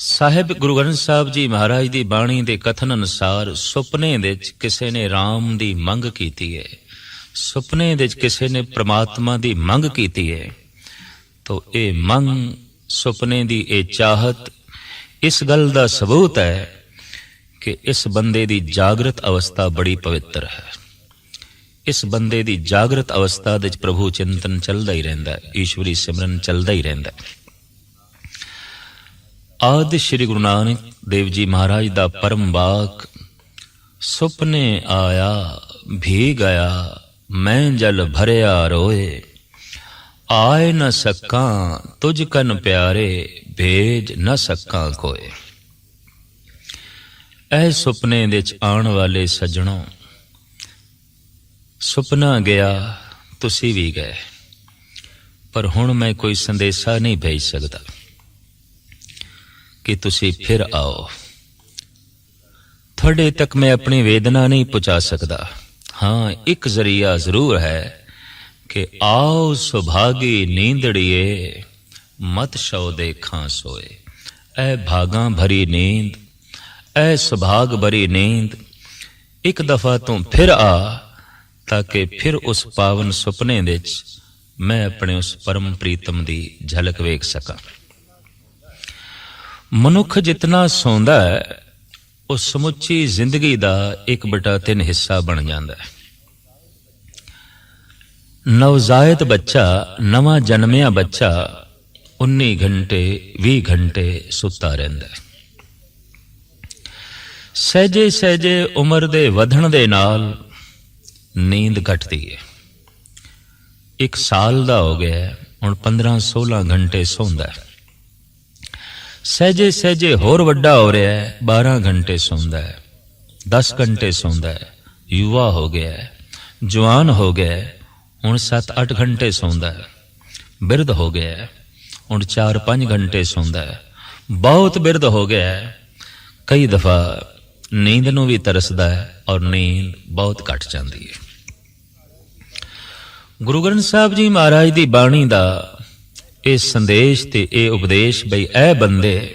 ਸਾਹਿਬ ਗੁਰੂ ਗ੍ਰੰਥ ਸਾਹਿਬ ਜੀ ਮਹਾਰਾਜ ਦੀ ਬਾਣੀ ਦੇ ਕਥਨ ਅਨੁਸਾਰ ਸੁਪਨੇ ਵਿੱਚ ਕਿਸੇ ਨੇ ਰਾਮ ਦੀ ਮੰਗ ਕੀਤੀ ਹੈ, ਸੁਪਨੇ ਵਿੱਚ ਕਿਸੇ ਨੇ ਪ੍ਰਮਾਤਮਾ ਦੀ ਮੰਗ ਕੀਤੀ ਹੈ। ਤੋ ਇਹ ਮੰਗ, ਸੁਪਨੇ ਦੀ ਇਹ ਚਾਹਤ ਇਸ ਗੱਲ ਦਾ ਸਬੂਤ ਹੈ ਕਿ ਇਸ ਬੰਦੇ ਦੀ ਜਾਗਰਤ ਅਵਸਥਾ ਬੜੀ ਪਵਿੱਤਰ ਹੈ। ਇਸ ਬੰਦੇ ਦੀ ਜਾਗਰਤ ਅਵਸਥਾ ਵਿੱਚ ਪ੍ਰਭੂ ਚਿੰਤਨ ਚੱਲਦਾ ਹੀ ਰਹਿੰਦਾ ਹੈ, ਈਸ਼ਵਰੀ ਸਿਮਰਨ ਚੱਲਦਾ ਹੀ ਰਹਿੰਦਾ ਹੈ। ਆਦਿ ਸ਼੍ਰੀ ਗੁਰੂ ਨਾਨਕ ਦੇਵ ਜੀ ਮਹਾਰਾਜ ਦਾ ਪਰਮ ਵਾਕ, ਸੁਪਨੇ ਆਇਆ ਭੀ ਗਿਆ ਮੈਂ ਜਲ ਭਰਿਆ ਰੋਏ, ਆਏ ਨ ਸਕਾਂ ਤੁਝ ਕਨ ਪਿਆਰੇ ਭੇਜ ਨ ਸਕਾਂ ਕੋਏ। ਇਹ ਸੁਪਨੇ ਵਿੱਚ ਆਉਣ ਵਾਲੇ ਸੱਜਣੋ, ਸੁਪਨਾ ਗਿਆ, ਤੁਸੀਂ ਵੀ ਗਏ, ਪਰ ਹੁਣ ਮੈਂ ਕੋਈ ਸੰਦੇਸ਼ਾ ਨਹੀਂ ਭੇਜ ਸਕਦਾ ਕਿ ਤੁਸੀਂ ਫਿਰ ਆਓ। ਤੁਹਾਡੇ ਤੱਕ ਮੈਂ ਆਪਣੀ ਵੇਦਨਾ ਨਹੀਂ ਪਹੁੰਚਾ ਸਕਦਾ। ਹਾਂ, ਇੱਕ ਜ਼ਰੀਆ ਜ਼ਰੂਰ ਹੈ ਕਿ ਆਓ ਸੁਭਾਗੀ ਨੀਂਦੜੀਏ ਮਤ ਸ਼ਉ ਦੇਖਾਂ ਸੋਏ। ਐ ਭਾਗਾਂ ਭਰੀ ਨੀਂਦ, ਐ ਸੁਭਾਗ ਭਰੀ ਨੀਂਦ, ਇੱਕ ਦਫਾ ਤੂੰ ਫਿਰ ਆ ਤਾਕਿ ਫਿਰ ਉਸ ਪਾਵਨ ਸੁਪਨੇ ਵਿੱਚ ਮੈਂ ਆਪਣੇ ਉਸ ਪਰਮ ਪ੍ਰੀਤਮ ਦੀ ਝਲਕ ਵੇਖ ਸਕਾਂ। ਮਨੁੱਖ ਜਿਤਨਾ ਸੌਂਦਾ ਹੈ ਉਹ ਸਮੁੱਚੀ ਜ਼ਿੰਦਗੀ ਦਾ 1/3 ਹਿੱਸਾ ਬਣ ਜਾਂਦਾ ਹੈ। ਨਵਜ਼ਾਇਦ ਬੱਚਾ, ਨਵਾਂ ਜਨਮਿਆ ਬੱਚਾ 19 ਘੰਟੇ 20 ਘੰਟੇ ਸੁੱਤਾ ਰਹਿੰਦਾ ਹੈ। ਸਹਿਜੇ ਸਹਿਜੇ ਉਮਰ ਦੇ ਵਧਣ ਦੇ ਨਾਲ ਨੀਂਦ ਘਟਦੀ ਹੈ। 1 ਸਾਲ ਦਾ ਹੋ ਗਿਆ, ਹੁਣ 15-16 ਘੰਟੇ ਸੌਂਦਾ ਹੈ। ਸਹਿਜੇ ਸਹਿਜੇ ਹੋਰ ਵੱਡਾ ਹੋ ਰਿਹਾ ਹੈ, 12 ਘੰਟੇ ਸੌਂਦਾ ਹੈ, 10 ਘੰਟੇ ਸੌਂਦਾ ਹੈ। ਯੁਵਾ ਹੋ ਗਿਆ ਹੈ, ਜਵਾਨ ਹੋ ਗਿਆ ਹੈ, ਹੁਣ 7-8 ਘੰਟੇ ਸੌਂਦਾ ਹੈ। ਬਿਰਧ ਹੋ ਗਿਆ ਹੈ, ਹੁਣ 4-5 ਘੰਟੇ ਸੌਂਦਾ ਹੈ। ਬਹੁਤ ਬਿਰਧ ਹੋ ਗਿਆ ਹੈ, ਕਈ ਦਫਾ ਨੀਂਦ ਨੂੰ ਵੀ ਤਰਸਦਾ ਹੈ ਔਰ ਨੀਂਦ ਬਹੁਤ ਘਟ ਜਾਂਦੀ ਹੈ। ਗੁਰੂ ਗ੍ਰੰਥ ਸਾਹਿਬ ਜੀ ਮਹਾਰਾਜ ਦੀ ਬਾਣੀ ਦਾ ਇਹ ਸੰਦੇਸ਼ ਤੇ ਇਹ ਉਪਦੇਸ਼, ਬਈ ਐ ਬੰਦੇ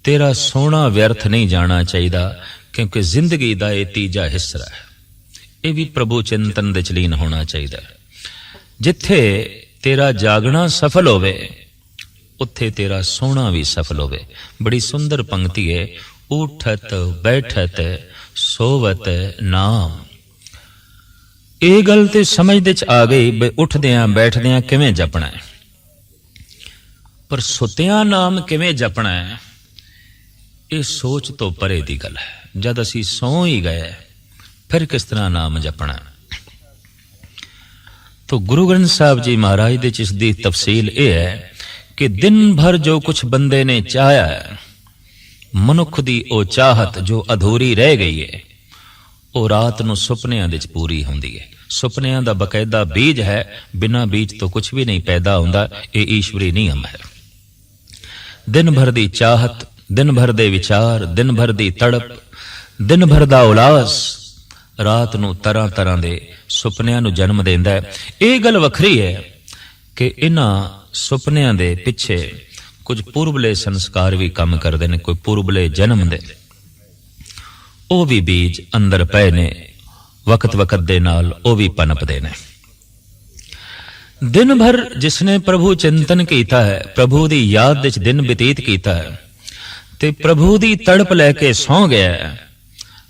ਤੇਰਾ ਸੋਹਣਾ ਵਿਅਰਥ ਨਹੀਂ ਜਾਣਾ ਚਾਹੀਦਾ, ਕਿਉਂਕਿ ਜ਼ਿੰਦਗੀ ਦਾ ਇਹ ਤੀਜਾ ਹਿੱਸਾ ਹੈ। ਇਹ ਵੀ ਪ੍ਰਭੂ ਚਿੰਤਨ ਦੇ ਚਲੀਨ ਹੋਣਾ ਚਾਹੀਦਾ ਹੈ। ਜਿੱਥੇ ਤੇਰਾ ਜਾਗਣਾ ਸਫਲ ਹੋਵੇ ਉੱਥੇ ਤੇਰਾ ਸੋਹਣਾ ਵੀ ਸਫਲ ਹੋਵੇ। ਬੜੀ ਸੁੰਦਰ ਪੰਕਤੀ ਹੈ, ਉਠਤ ਬੈਠਤ ਸੋਵਤ ਨਾਮ। ਇਹ ਗੱਲ ਤੇ ਸਮਝ ਦੇ ਚ ਆ ਗਈ ਬਈ ਉੱਠਦਿਆਂ ਬੈਠਦਿਆਂ ਕਿਵੇਂ ਜਪਣਾ ਹੈ, ਪਰ ਸੁੱਤਿਆਂ ਨਾਮ ਕਿਵੇਂ ਜਪਣਾ ਹੈ, ਇਹ ਸੋਚ ਤੋਂ ਪਰੇ ਦੀ ਗੱਲ ਹੈ। ਜਦ ਅਸੀਂ ਸੌਂ ਹੀ ਗਏ ਫਿਰ ਕਿਸ ਤਰ੍ਹਾਂ ਨਾਮ ਜਪਣਾ। ਤਾਂ ਗੁਰੂ ਗ੍ਰੰਥ ਸਾਹਿਬ ਜੀ ਮਹਾਰਾਜ ਦੇ ਇਸ ਦੀ ਤਫਸੀਲ ਇਹ ਹੈ ਕਿ ਦਿਨ ਭਰ ਜੋ ਕੁਛ ਬੰਦੇ ਨੇ ਚਾਹਿਆ ਹੈ, ਮਨੁੱਖ ਦੀ ਉਹ ਚਾਹਤ ਜੋ ਅਧੂਰੀ ਰਹਿ ਗਈ ਹੈ, ਉਹ ਰਾਤ ਨੂੰ ਸੁਪਨਿਆਂ ਵਿੱਚ ਪੂਰੀ ਹੁੰਦੀ ਹੈ। ਸੁਪਨਿਆਂ ਦਾ ਬਕਾਇਦਾ ਬੀਜ ਹੈ, ਬਿਨਾਂ ਬੀਜ ਤੋਂ ਕੁਛ ਵੀ ਨਹੀਂ ਪੈਦਾ ਹੁੰਦਾ। ਇਹ ਈਸ਼ਵਰੀ ਨਿਯਮ ਹੈ। ਦਿਨ ਭਰ ਦੀ ਚਾਹਤ, ਦਿਨ ਭਰ ਦੇ ਵਿਚਾਰ, ਦਿਨ ਭਰ ਦੀ ਤੜਪ, ਦਿਨ ਭਰ ਦਾ ਉਲਾਸ ਰਾਤ ਨੂੰ ਤਰ੍ਹਾਂ ਤਰ੍ਹਾਂ ਦੇ ਸੁਪਨਿਆਂ ਨੂੰ ਜਨਮ ਦਿੰਦਾ ਹੈ। ਇਹ ਗੱਲ ਵੱਖਰੀ ਹੈ ਕਿ ਇਹਨਾਂ ਸੁਪਨਿਆਂ ਦੇ ਪਿੱਛੇ ਕੁਝ ਪੂਰਬਲੇ ਸੰਸਕਾਰ ਵੀ ਕੰਮ ਕਰਦੇ ਨੇ, ਕੋਈ ਪੂਰਬਲੇ ਜਨਮ ਦੇ। ਉਹ ਵੀ ਬੀਜ ਅੰਦਰ ਪਏ ਨੇ, ਵਕਤ ਵਕਤ ਦੇ ਨਾਲ ਉਹ ਵੀ ਪਨਪਦੇ ਨੇ। ਦਿਨ ਭਰ ਜਿਸਨੇ ਪ੍ਰਭੂ ਚਿੰਤਨ ਕੀਤਾ ਹੈ, ਪ੍ਰਭੂ ਦੀ ਯਾਦ ਵਿੱਚ ਦਿਨ ਬਤੀਤ ਕੀਤਾ ਹੈ ਤੇ ਪ੍ਰਭੂ ਦੀ ਤੜਪ ਲੈ ਕੇ ਸੌਂ ਗਿਆ ਹੈ,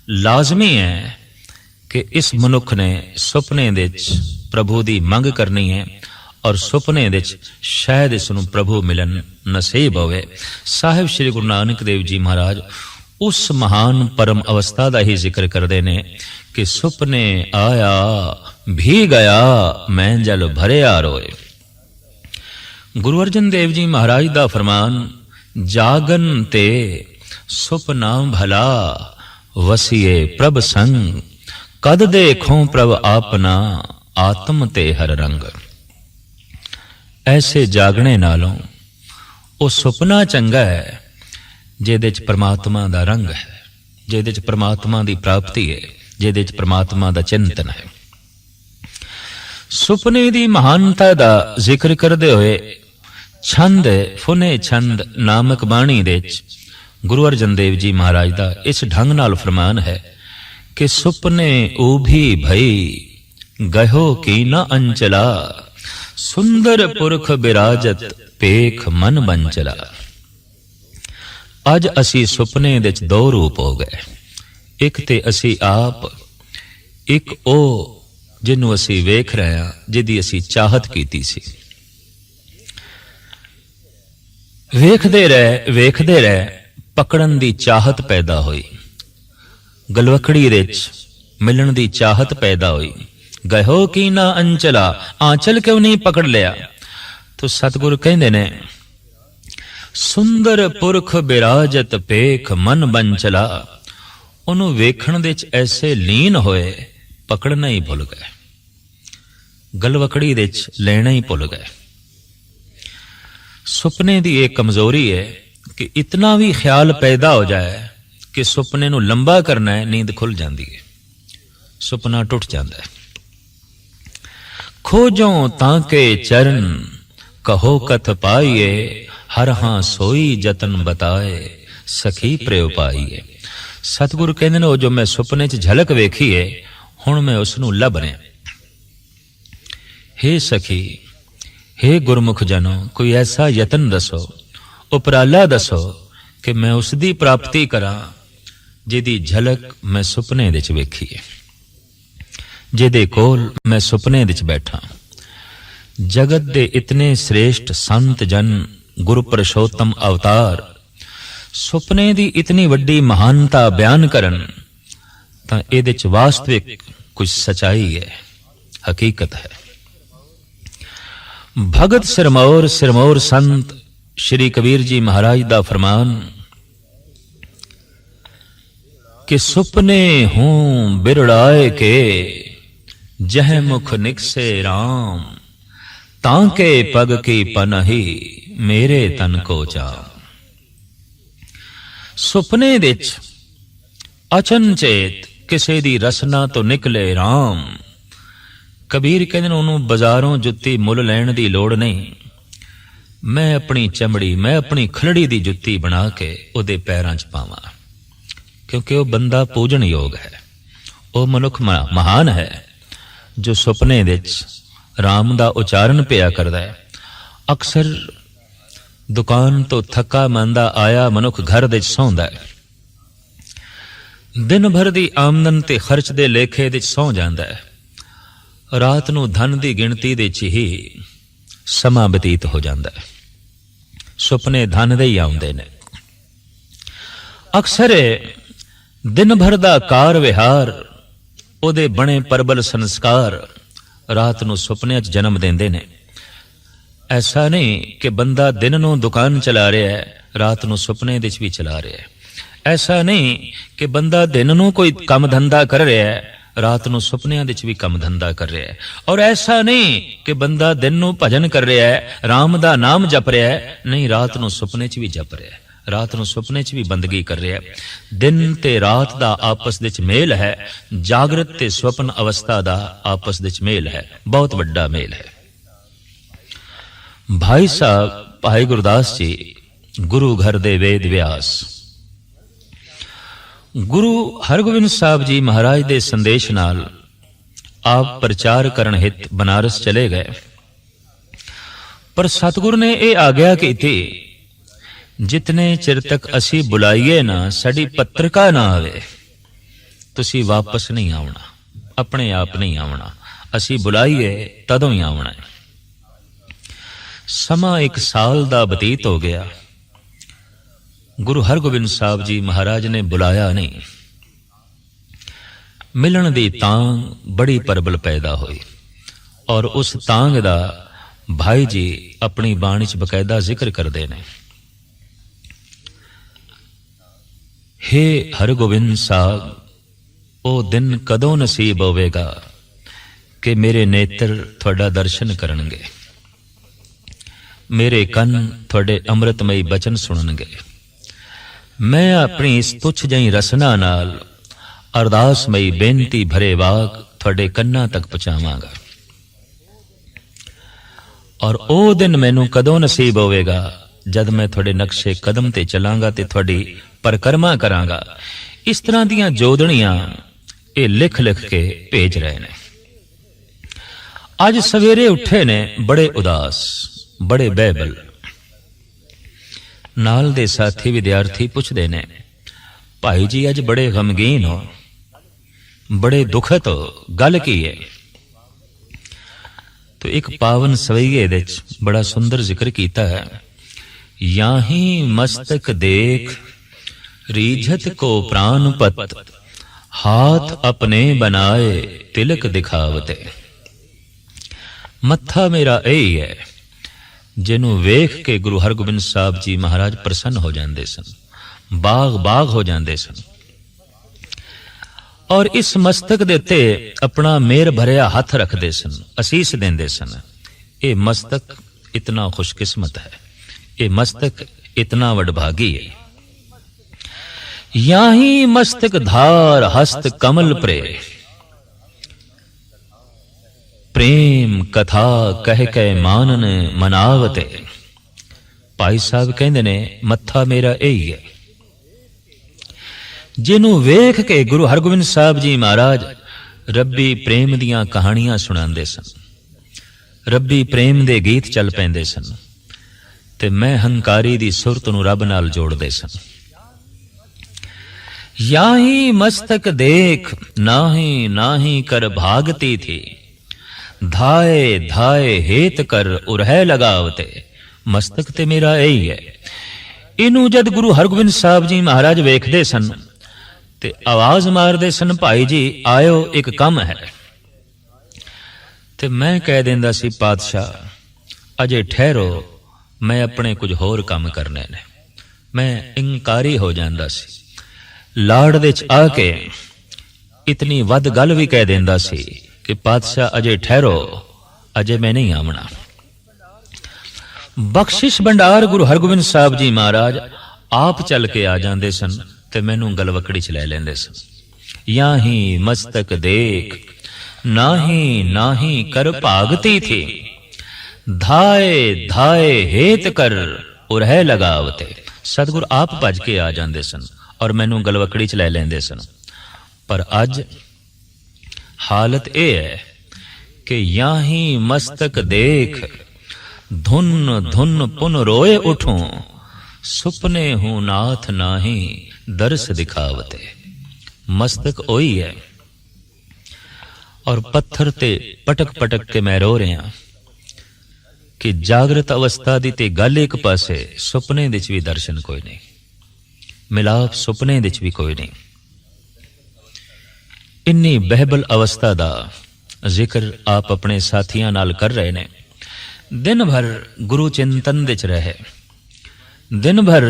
ਲਾਜ਼ਮੀ ਹੈ ਕਿ ਇਸ ਮਨੁੱਖ ਨੇ ਸੁਪਨੇ ਵਿੱਚ ਪ੍ਰਭੂ ਦੀ ਮੰਗ ਕਰਨੀ ਹੈ ਔਰ ਸੁਪਨੇ ਵਿੱਚ ਸ਼ਾਇਦ ਇਸ ਨੂੰ ਪ੍ਰਭੂ ਮਿਲਣ ਨਸੀਬ ਹੋਵੇ। ਸਾਹਿਬ ਸ਼੍ਰੀ ਗੁਰੂ ਨਾਨਕ ਦੇਵ ਜੀ ਮਹਾਰਾਜ ਉਸ ਮਹਾਨ ਪਰਮ ਅਵਸਥਾ ਦਾ ਹੀ ਜ਼ਿਕਰ ਕਰਦੇ ਨੇ ਕਿ ਸੁਪਨੇ ਆਇਆ ਭੀ ਗਿਆ ਮੈਂ ਜਲ ਭਰਿਆ ਰੋਏ। ਗੁਰੂ ਅਰਜਨ ਦੇਵ ਜੀ ਮਹਾਰਾਜ ਦਾ ਫਰਮਾਨ, ਜਾਗਨ ਤੇ ਸੁਪਨਾ ਭਲਾ ਵਸੀਏ ਪ੍ਰਭ ਸੰਗ, ਕਦ ਦੇਖੋ ਪ੍ਰਭ ਆਪਨਾ ਆਤਮ ਤੇ ਹਰ ਰੰਗ। ਐਸੇ ਜਾਗਣੇ ਨਾਲੋਂ ਉਹ ਸੁਪਨਾ ਚੰਗਾ ਹੈ ਜਿਹਦੇ ਚ ਪ੍ਰਮਾਤਮਾ ਦਾ ਰੰਗ ਹੈ, ਜਿਹਦੇ ਚ ਪ੍ਰਮਾਤਮਾ ਦੀ ਪ੍ਰਾਪਤੀ ਹੈ, ਜਿਹਦੇ ਚ ਪ੍ਰਮਾਤਮਾ ਦਾ ਚਿੰਤਨ ਹੈ। ਸੁਪਨੇ ਦੀ ਮਹਾਨਤਾ ਦਾ ਜ਼ਿਕਰ ਕਰਦੇ ਹੋਏ छंद फुने छंद नामक बाणी दे गुरु अर्जन देव जी महाराज दा इस ढंग नाल फरमान है कि सुपने ऊभी भई गहो की न अंचला, सुंदर पुरख बिराजत पेख मन बंचला। अज असी सुपने दे दो रूप हो गए, एक ते असी आप, एक ओ जिन्हों असी वेख रहे हैं, जिहदी असी चाहत कीती सी। वेखदे रहे पकड़न दी चाहत पैदा हुई, गलवकड़ी दे मिलन दी चाहत पैदा हुई। गहो की ना अंचला, आंचल क्यों नहीं पकड़ लिया? तो सतगुरु कहंदे ने सुंदर पुरख बिराजत पेख मन बंचला। उन्हों वेखण दे ऐसे लीन होए पकड़ना ही भुल गए, गलवकड़ी दे लेना ही भुल गए। सुपने की एक कमजोरी है कि इतना भी ख्याल पैदा हो जाए कि सुपने नूं लंबा करना है, नींद खुल जाती है, सुपना टुट जाता है। खोजो ताके चरण कहो कथ पाइए, हर हां सोई जतन बताए सखी प्रयो पाइए। सतगुरु कहते हैं जो मैं सुपने च झलक वेखी है, हुण मैं उसनूं लभ रहा। हे सखी, हे गुरमुख जनो, कोई ऐसा यतन दसो, उपराला दसो कि मैं उसकी प्राप्ति करा जिहदी झलक मैं सुपने दे च वेखी है, जिहदे कोल मैं सुपने दे च बैठा। जगत दे इतने श्रेष्ठ संत जन, गुरु पुरुषोत्तम अवतार सुपने दी इतनी वड्डी महानता बयान करन तां इहदे च वास्तविक कुछ सच्चाई है, हकीकत है। भगत सिरमौर सिरमौर संत श्री कबीर जी महाराज दा फरमान कि सुपने हूं बिरड़ाए के, जह मुख निकसे राम, तांके पग की पनही मेरे तन को चाम। सुपने विच अचनचेत किसे दी रसना तो निकले राम। कबीर कहते उन्होंने बाजारों जुत्ती मुल लैण दी लोड़ नहीं, मैं अपनी चमड़ी, मैं अपनी खलड़ी दी जुत्ती बना के उहदे पैरां च पावां, क्योंकि वह बंदा पूजन योग है, वह मनुख महान है जो सुपने विच राम दा उचारण पिया करदा है। अक्सर दुकान तो थका मंदा आया मनुख घर दे सौंदा है, दिन भर दी आमदन ते खर्च दे लेखे दे सौ जांदा है, रात नूं धन दी गिणती दे च ही समा बतीत हो जाता है। सुपने धन दे ही आउंदे ने। अक्सर दिन भर दा कार विहार, उहदे बने परबल संस्कार रात नूं सुपने च जन्म देंदे ने। ऐसा नहीं कि बंदा दिन नूं दुकान चला रहा है, रात नूं सुपने दे च भी चला रहा है। ऐसा नहीं कि बंदा दिन नूं कोई काम धंधा कर रहा है, रात नूं सुपनियां दे च भी काम धंधा कर रहा है। और ऐसा नहीं कि बंदा दिन नूं भजन कर रहा है, राम दा नाम जप रहा है, नहीं रात नूं सुपने च भी जप रहा है, रात नूं सुपने च भी बंदगी कर रहा है। दिन ते रात दा आपस दे च मेल है, जागृत ते स्वप्न अवस्था दा आपस दे च मेल है, बहुत बड़ा मेल है। भाई साहब भाई गुरदास जी गुरु घर दे वेद व्यास, गुरु हरगोबिंद साहब जी महाराज दे संदेश नाल आप प्रचार करन हित बनारस चले गए। पर सतगुरु ने यह आग्या की थी, जितने चिर तक असी बुलाइए ना, साडी पत्रिका ना आवे, तुसी वापस नहीं आउणा, अपने आप नहीं आउणा, असी बुलाइए तदों ही आउणा है। समा 1 साल दा बतीत हो गया, गुरु हरगोबिंद साहब जी महाराज ने बुलाया नहीं। मिलन दी तांग बड़ी परबल पैदा हुई, और उस तांग दा भाई जी अपनी बाणी च बकायदा जिक्र करते हैं। हे हरगोबिंद साहब, ओ दिन कदों नसीब होवेगा कि मेरे नेत्र थोड़ा दर्शन करनगे, मेरे कन थोड़े अमृतमयी बचन सुननगे। मैं अपनी इस तुच्छ जही रसना नाल अरदासमयी बेनती भरे वाग थोड़े कन्ना तक पहुंचावांगा। और ਉਹ ਦਿਨ ਮੈਨੂੰ ਕਦੋਂ ਨਸੀਬ ਹੋਵੇਗਾ ਜਦ ਮੈਂ ਤੁਹਾਡੇ ਨਕਸ਼ੇ ਕਦਮ ਤੇ ਚੱਲਾਂਗਾ ਤੇ ਤੁਹਾਡੀ ਪਰਿਕਰਮਾ ਕਰਾਂਗਾ। ਇਸ ਤਰ੍ਹਾਂ ਦੀਆਂ ਜੋਦੜੀਆਂ ਇਹ ਲਿਖ ਲਿਖ ਕੇ ਭੇਜ ਰਹੇ ਨੇ। ਅੱਜ ਸਵੇਰੇ ਉੱਠੇ ਨੇ ਬੜੇ ਉਦਾਸ, ਬੜੇ ਬਹਿਬਲ। ਨਾਲ ਦੇ ਸਾਥੀ ਵਿਦਿਆਰਥੀ ਪੁੱਛਦੇ ਨੇ, ਭਾਈ ਜੀ ਅੱਜ ਬੜੇ ਗਮਗੀਨ ਹੋ, ਬੜੇ ਦੁਖਤ ਹੋ, ਗੱਲ ਕੀ ਹੈ? तो एक पावन सवैये दे बड़ा सुंदर जिक्र कीता है, याही मस्तक देख रीझत को प्राणपत, हाथ अपने बनाए तिलक दिखावते। मत्था मेरा यही है जिन्हों वेख के गुरु हरगोबिंद साहब जी महाराज प्रसन्न हो जाते सन, बाग बाग हो जाते सन। और इस मस्तक दे उत्ते अपना मेर भरिया हथ रखते सन, असीस देंदे सन। ये मस्तक इतना खुशकिस्मत है, ये मस्तक इतना वडभागी है। याही मस्तक धार हस्त कमल प्रे, प्रेम कथा कह के मानन मनावते। भाई साहब कहंदे ने मत्था मेरा यही है जिन्हों वेख के गुरु हरगोबिंद साहब जी महाराज रब्बी प्रेम दियां कहानियां सुणांदे सन, रब्बी प्रेम दे गीत चल पैंदे सन ते मैं हंकारी दी सुरत नूं रब नाल जोड़दे सन। याही मस्तक देख नाही नाही कर भागती थी, धाए धाए हेत कर उरह लगावते। मस्तक ते मेरा यही है। इनू जद गुरु हरगोबिंद साहब जी महाराज वेखदे सन ते आवाज मारदे सन, भाई जी आयो एक कम है। ते मैं कह देंदा सी, पातशाह अजे ठहरो, मैं अपने कुछ होर काम करने ने। मैं इंकारी हो जांदा सी। लाड़ दे च आके इतनी वध गल भी कह देंदा सी कि पातशाह अजे ठहरो, अजे मैं नहीं आमना। बख्शिश भंडार गुरु हरगोबिंद साहब जी महाराज आप चल के आ जांदे सन ते मैनू गलवकड़ी च लै लैंदे सन। याही मस्तक देख नाही नाही कर भागती थी, धाए धाए हेत कर उरह लगावते। सतगुर आप भज के आ जांदे सन और मैनू गलवकड़ी च लै लैंदे सन। पर अज हालत यह है कि याही मस्तक देख धुन धुन पुन रोए उठूं, सुपने हूं नाथ नाही दर्श दिखावते। मस्तक ओही है और पत्थर ते पटक पटक के मैं रो रहा कि जागृत अवस्था दी ते गल एक पासे, सुपने दे च भी दर्शन कोई नहीं, मिलाप सुपने दे च भी कोई नहीं। इन्नी बहबल अवस्था दा जिक्र आप अपने साथियां नाल कर रहे ने। दिन भर गुरु चिंतन दे च रहे, दिन भर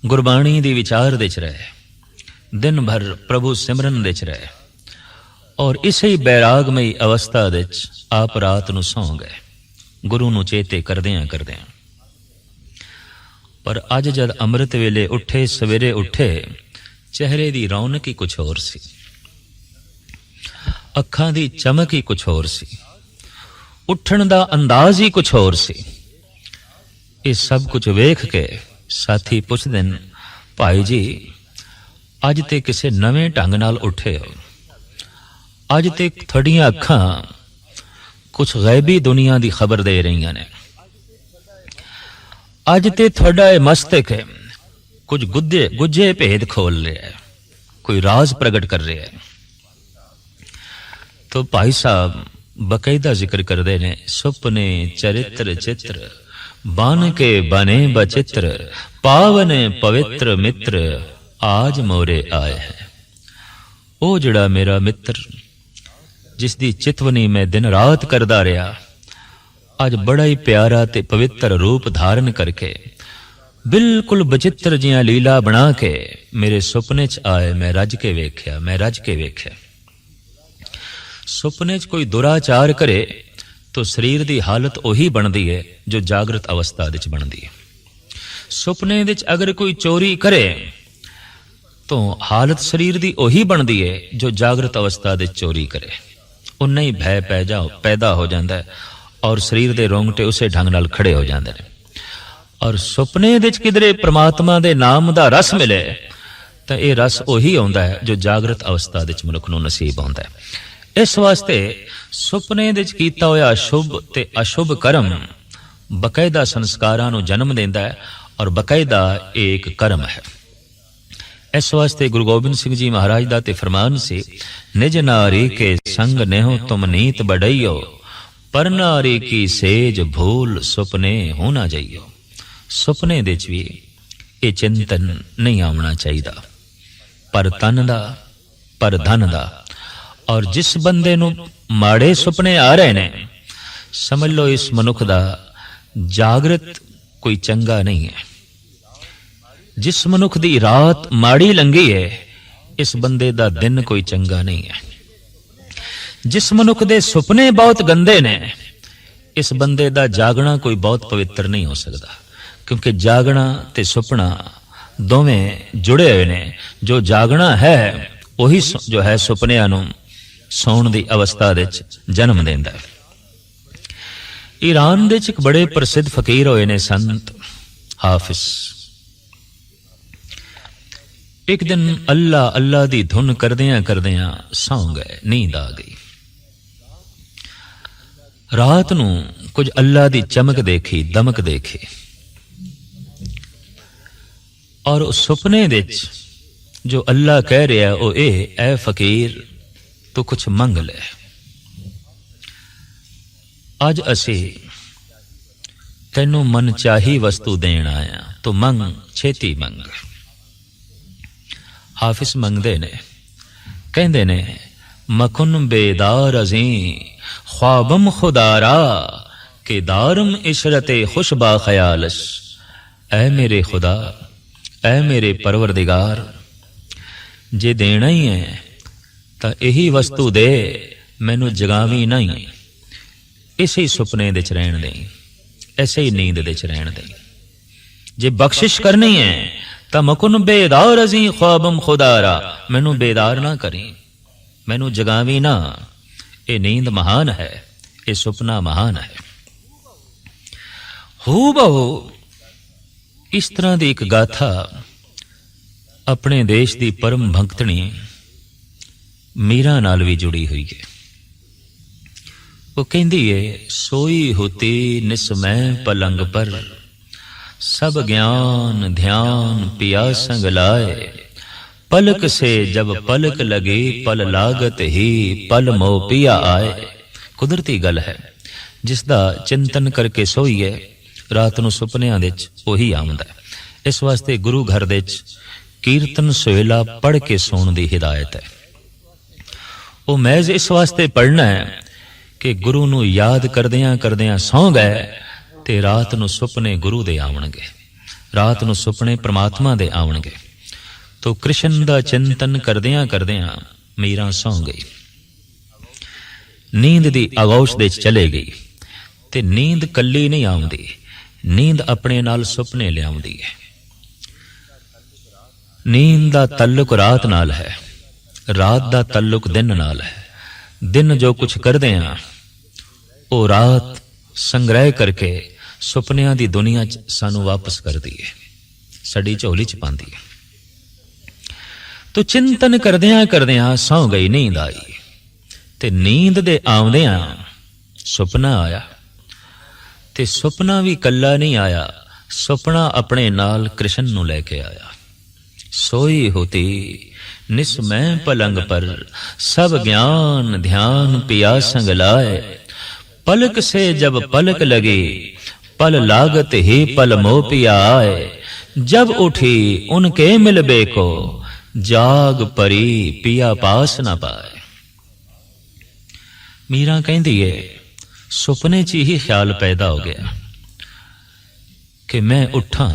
गुरबाणी दी विचार दे च रहे, दिन भर प्रभु सिमरन दे च रहे और इसे बैरागमई अवस्था दे च आप रात नूं सौ गए, गुरु नूं चेते करदियां करदियां। पर अज जद अमृत वेले उठे, सवेरे उठे, चेहरे दी रौनक ही कुछ होर सी, अखां दी चमक ही कुछ होर सी, उठण दा अंदाज ही कुछ होर सी। ये सब कुछ वेख के साथी पुछदे ने, भाई जी अज ते किसे नवे ढंग नाल उठे हो, अज ते थोड़ियां अखां कुछ गैबी दुनिया दी खबर दे रही ने, अज ते थोड़ा मस्तक है कुछ गुज्जे भेद खोल रहा है, कोई राज प्रगट कर रहा है। तो भाई साहब बकायदा जिक्र करते ने, सुपने चरित्र चित्र बन के बने बचित्र, पावन पवित्र मित्र आज मोरे आए है। ओ जड़ा मेरा मित्र जिसदी चितवनी मैं दिन रात करदा रहा, अज बड़ा ही प्यारा ते पवित्र रूप धारण करके बिल्कुल बचित्र जियां लीला बना के मेरे सुपने च आए। मैं रज के वेख्या, मैं रज के वेख्या। सुपने च कोई दुराचार करे तो शरीर की हालत उही बनती है जो जागृत अवस्था विच बनती है। सुपने विच अगर कोई चोरी करे तो हालत शरीर की उही बनती है जो जागृत अवस्था विच चोरी करे। उन्ना ही भय पैदा हो जाता है ਔਰ ਸਰੀਰ ਦੇ ਰੋਂਗਟੇ ਉਸੇ ਢੰਗ ਨਾਲ ਖੜੇ ਹੋ ਜਾਂਦੇ ਨੇ। ਔਰ ਸੁਪਨੇ ਦੇ ਵਿੱਚ ਕਿਧਰੇ ਪ੍ਰਮਾਤਮਾ ਦੇ ਨਾਮ ਦਾ ਰਸ ਮਿਲੇ ਤਾਂ ਇਹ ਰਸ ਉਹੀ ਆਉਂਦਾ ਹੈ ਜੋ ਜਾਗਰਤ ਅਵਸਥਾ ਦੇ ਵਿੱਚ ਮਨੁੱਖ ਨੂੰ ਨਸੀਬ ਹੁੰਦਾ ਹੈ। ਇਸ ਵਾਸਤੇ ਸੁਪਨੇ ਦੇ ਵਿੱਚ ਕੀਤਾ ਹੋਇਆ ਸ਼ੁਭ ਤੇ ਅਸ਼ੁਭ ਕਰਮ ਬਕਾਇਦਾ ਸੰਸਕਾਰਾਂ ਨੂੰ ਜਨਮ ਦਿੰਦਾ ਹੈ ਔਰ ਬਕਾਇਦਾ ਇਹ ਇੱਕ ਕਰਮ ਹੈ। ਇਸ ਵਾਸਤੇ ਗੁਰੂ ਗੋਬਿੰਦ ਸਿੰਘ ਜੀ ਮਹਾਰਾਜ ਦਾ ਤੇ ਫਰਮਾਨ ਸੀ, ਨਿਜ ਨਾਰੀ ਕੇ ਸੰਗ ਨੇਹੋ ਤੁਮ ਨੀਤ ਬੜਈਓ, ਪਰ ਨਾਰੀ ਕੀ ਸੇਜ ਭੂਲ ਸੁਪਨੇ ਹੋ ਨਾ ਜਾਈਓ। ਸੁਪਨੇ ਦੇ ਵਿੱਚ ਵੀ ਇਹ ਚਿੰਤਨ ਨਹੀਂ ਆਉਣਾ ਚਾਹੀਦਾ, ਪਰ ਤਨ ਦਾ, ਪਰ ਧਨ ਦਾ। ਔਰ ਜਿਸ ਬੰਦੇ ਨੂੰ ਮਾੜੇ ਸੁਪਨੇ ਆ ਰਹੇ ਨੇ, ਸਮਝ ਲਓ ਇਸ ਮਨੁੱਖ ਦਾ ਜਾਗਰਤ ਕੋਈ ਚੰਗਾ ਨਹੀਂ ਹੈ। ਜਿਸ ਮਨੁੱਖ ਦੀ ਰਾਤ ਮਾੜੀ ਲੰਘੀ ਹੈ, ਇਸ ਬੰਦੇ ਦਾ ਦਿਨ ਕੋਈ ਚੰਗਾ ਨਹੀਂ ਹੈ। ਜਿਸ ਮਨੁੱਖ ਦੇ ਸੁਪਨੇ ਬਹੁਤ ਗੰਦੇ ਨੇ, ਇਸ ਬੰਦੇ ਦਾ ਜਾਗਣਾ ਕੋਈ ਬਹੁਤ ਪਵਿੱਤਰ ਨਹੀਂ ਹੋ ਸਕਦਾ, ਕਿਉਂਕਿ ਜਾਗਣਾ ਤੇ ਸੁਪਨਾ ਦੋਵੇਂ ਜੁੜੇ ਹੋਏ ਨੇ। ਜੋ ਜਾਗਣਾ ਹੈ ਉਹੀ ਜੋ ਹੈ ਸੁਪਨਿਆਂ ਨੂੰ ਸੌਣ ਦੀ ਅਵਸਥਾ ਦੇ ਵਿੱਚ ਜਨਮ ਦਿੰਦਾ ਹੈ। ਈਰਾਨ ਦੇ ਵਿੱਚ ਇੱਕ ਬੜੇ ਪ੍ਰਸਿੱਧ ਫਕੀਰ ਹੋਏ ਨੇ ਸੰਤ ਹਾਫਿਜ਼। ਇੱਕ ਦਿਨ ਅੱਲਾ ਅੱਲਾ ਦੀ ਧੁਨ ਕਰਦਿਆਂ ਕਰਦਿਆਂ ਸੌਂ ਗਏ, ਨੀਂਦ ਆ ਗਈ। ਰਾਤ ਨੂੰ ਕੁਝ ਅੱਲਾ ਦੀ ਚਮਕ ਦੇਖੀ, ਦਮਕ ਦੇਖੀ, ਔਰ ਉਸ ਸੁਪਨੇ ਵਿੱਚ ਜੋ ਅੱਲਾ ਕਹਿ ਰਿਹਾ ਉਹ ਇਹ, ਐ ਫਕੀਰ ਤੂੰ ਕੁਛ ਮੰਗ ਲੈ, ਅੱਜ ਅਸੀਂ ਤੈਨੂੰ ਮਨ ਚਾਹੀ ਵਸਤੂ ਦੇਣ ਆਇਆ, ਤੂੰ ਮੰਗ, ਛੇਤੀ ਮੰਗ। ਹਾਫਿਜ਼ ਮੰਗਦੇ ਨੇ, ਕਹਿੰਦੇ ਨੇ, ਮਕੁਨ ਬੇਦਾਰ ਅਜ਼ੀਂ ख्वाबम खुदारा के दारम इशरते खुशबा ख्यालश। ऐ मेरे खुदा, ऐ मेरे परवरदिगार, जे देना ही है तो यही वस्तु दे, मैनू जगावी नहीं, इसे ही सुपने दे च रहन दे, ऐसे ही नींद दे च रहन दे। जे बख्शिश करनी है तो मकुन बेदार अजी ख्वाबम खुदारा, मैनू बेदार ना करी, मैनू जगावी ना। ये नींद महान है, ये सुपना महान है। हू बहु इस तरह की एक गाथा अपने देश की परम भक्तनी मीरा नाल भी जुड़ी हुई है। वो कहती है, सोई होती निसमय पलंग पर, सब ज्ञान ध्यान पिया संग लाए, पलक से जब पलक लगे पल लागत ही पल मोह पिया आए। कुदरती गल है, जिसदा चिंतन करके सोईए रात नूं सुपनियां दे च ओही आउंदा है। इस वास्ते गुरु घर दे च कीर्तन सवेला पढ़ के सोण दी हिदायत है। वो महज इस वास्ते पढ़ना है कि गुरु नूं याद करदियां करदियां सौ गए ते रात नूं सुपने गुरु दे आवणगे, रात नूं सुपने परमात्मा दे आवणगे। तो कृष्ण दा चिंतन करदियां करदियां मीरा सौ गई, नींद दी आगोश दे चले गई। ते नींद कल्ली नहीं आउंदी, नींद अपने नाल सुपने लियाउंदी है। नींद दा तल्लुक रात नाल है, रात दा तल्लुक दिन नाल है। दिन जो कुछ करदे हां वो रात संग्रह करके सुपनियां दी दुनिया च सानू वापस करदी है, साडी झोली च पांदी है। तो चिंतन करदियां करदियां सौ गई, नींद आई ते नींद दे आउंदियां सुपना आया। ते सुपना भी कल्ला नहीं आया, सुपना अपने नाल कृष्ण नूं लेके आया। सोई होती निसमय पलंग पर, सब ज्ञान ध्यान पिया संग लाए, पलक से जब पलक लगी पल लागत ही पल मोह पिया आए। जब उठी उनके मिलबे को जाग परी पिया पास ना पाए। मीरा कहती है, सुपने च ही ख्याल पैदा हो गया कि मैं उठा,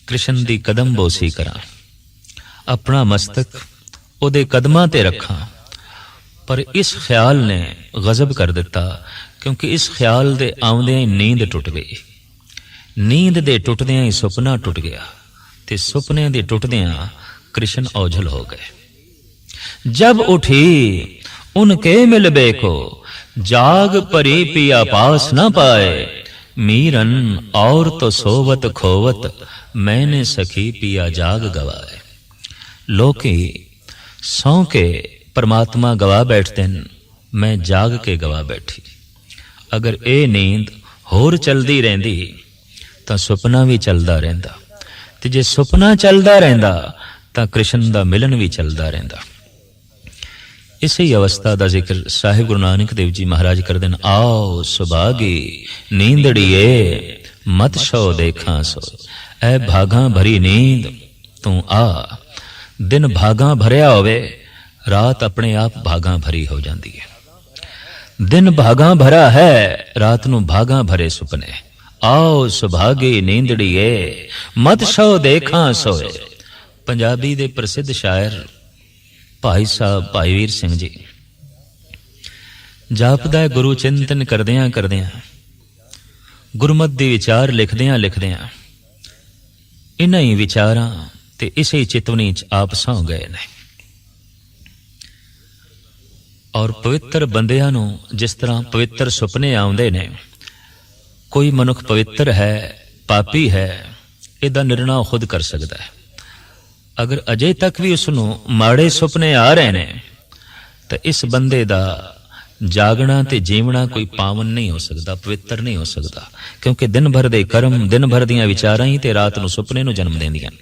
कृष्ण दी कदम बोसी करा, अपना मस्तक उहदे कदमां ते रखा। पर इस ख्याल ने गजब कर दिता, क्योंकि इस ख्याल दे आउंदियां ही नींद टुट गई। नींद दे टुटदियां ही सुपना टुट गया ते सुपने दे टुटदियां कृष्ण ओझल हो गए। जब उठी उनके मिलबे को जाग परी पिया पास न पाए, मीरन और तो सोवत खोवत, मैंने सखी पिया जाग गवाए। लोकी सौ के परमात्मा गवा बैठते हैं, मैं जाग के गवा बैठी। अगर ये नींद होर चलती रहिंदी तां सुपना भी चलता रहिंदा, ते जे सुपना चलता रहिंदा तां कृष्ण दा मिलन भी चलता रहिंदा। इसी अवस्था का जिक्र साहिब गुरु नानक देव जी महाराज करते हैं। आओ सुभागी नींदड़िए मत सो देखा सो, ऐ भागा भरी नींद तू आ। दिन भागा भरिया होवे, रात अपने आप भागा भरी हो जाती है। दिन भागा भरा है, रात नू भागा भरे सुपने। आओ सुभागी नींदड़िए मत सो देखा सोए। पंजाबी दे प्रसिद्ध शायर भाई साहब भाई वीर सिंह जी जापदा गुरु चिंतन करदियां करदियां, गुरमत दे विचार लिखदियां लिखदियां, इन्हां ही विचारां ते इसे चितवनी च आप सौ गए ने। और पवित्र बंदियां नूं जिस तरह पवित्र सुपने आउंदे ने, कोई मनुख पवित्र है पापी है, इहदा निर्णय खुद कर सकता है। अगर अजे तक भी उसनू माड़े सुपने आ रहे ने, तो इस बंदे दा जागना ते जीवना कोई पावन नहीं हो सकता, पवित्र नहीं हो सकता, क्योंकि दिन भर दे कर्म, दिन भर दियां विचारां ही ते रात नू सुपने नू जन्म देंदियां।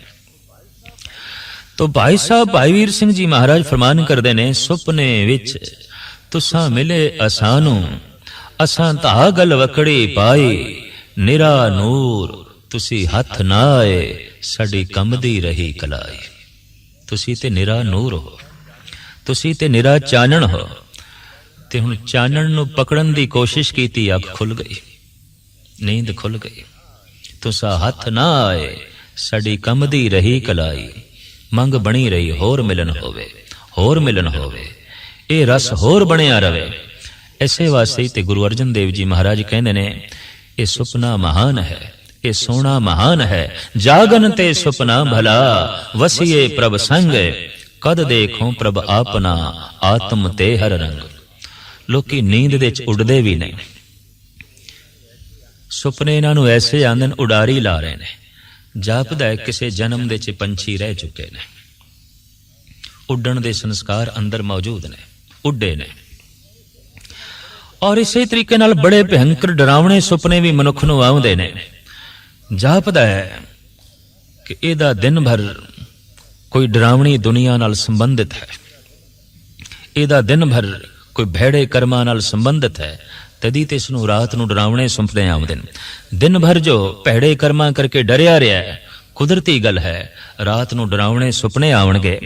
तो भाई साहब भाई वीर सिंह जी महाराज फरमान करते ने, सुपने विच तुसां मिले असानू, असां ता गल वकड़ी पाई, निरा नूर तुसी हथ ना आए, साडी कंबदी रही कलाई। तुसी ते निरा नूर हो, तुसी ते निरा चानण हो, ते हुण चानण नू पकड़न दी कोशिश कीती, अख खुल गई, नींद खुल गई। तुसा हथ ना आए, साडी कंबदी रही कलाई। मंग बनी रही होर मिलन होवे, होर मिलन होवे, ए रस होर बनिया रवे। ऐसे वास्ते ते गुरु अर्जन देव जी महाराज कहंदे ने, ए सुपना महान है, ये सोना महान है, जागन ते सुपना भला, वसिए प्रभ संग, कद देखो प्रभ आपना, आत्म ते हर रंग। लोकी नींद दे च उड़दे भी नहीं, सुपने इन्हां नूं ऐसे आंदे उडारी ला रहे ने, जापदा है किसे जन्म दे च पंछी रह चुके ने, उड्डण दे संस्कार अंदर मौजूद ने, उड्डे ने। और इसे तरीके नाल बड़े भयंकर डरावने सुपने भी मनुख नूं आउंदे ने। जापदा है कि इहदा दिन भर कोई डरावनी दुनिया नाल संबंधित है, इहदा दिन भर कोई भैड़े कर्मां नाल संबंधित है, तदी ते इसनूं रात नूं डरावने सुपने आउंदे ने। दिन भर जो भैड़े कर्मां करके डरिया रहा है, कुदरती गल है, रात नूं डरावने सुपने आवणगे।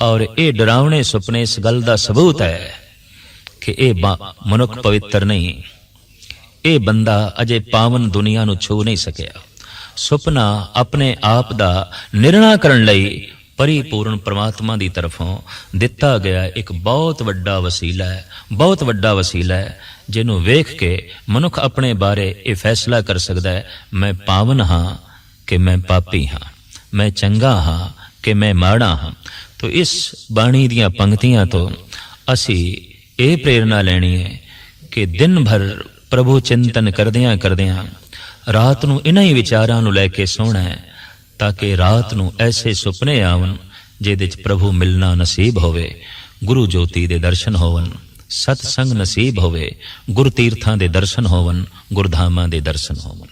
और ये डरावने सुपने इस गल दा सबूत है कि यह मनुख पवित्र नहीं, ये बंदा अजे पावन दुनिया नूं छू नहीं सकिया। सुपना अपने आप दा निर्णय करन लई परिपूर्ण परमात्मा दी तरफों दिता गया एक बहुत वड्डा वसीला है, बहुत वड्डा वसीला है, जिन्हों वेख के मनुख अपने बारे ये फैसला कर सकता है, मैं पावन हाँ कि मैं पापी हाँ, मैं चंगा हाँ कि मैं माड़ा हाँ। तो इस बाणी दियां पंक्तियां तो असी ये प्रेरणा लेनी है कि दिन भर प्रभु चिंतन करदियां करदियां रात नूं इन्हां ही विचारां नूं लैके सोना है, ताकि रात नूं ऐसे सुपने आवन जिहदे च प्रभु मिलना नसीब होवे, गुरु ज्योति दे दर्शन होवन, सतसंग नसीब होवे, गुरतीर्थां दे दर्शन होवन, गुरधामां दे दर्शन होवन।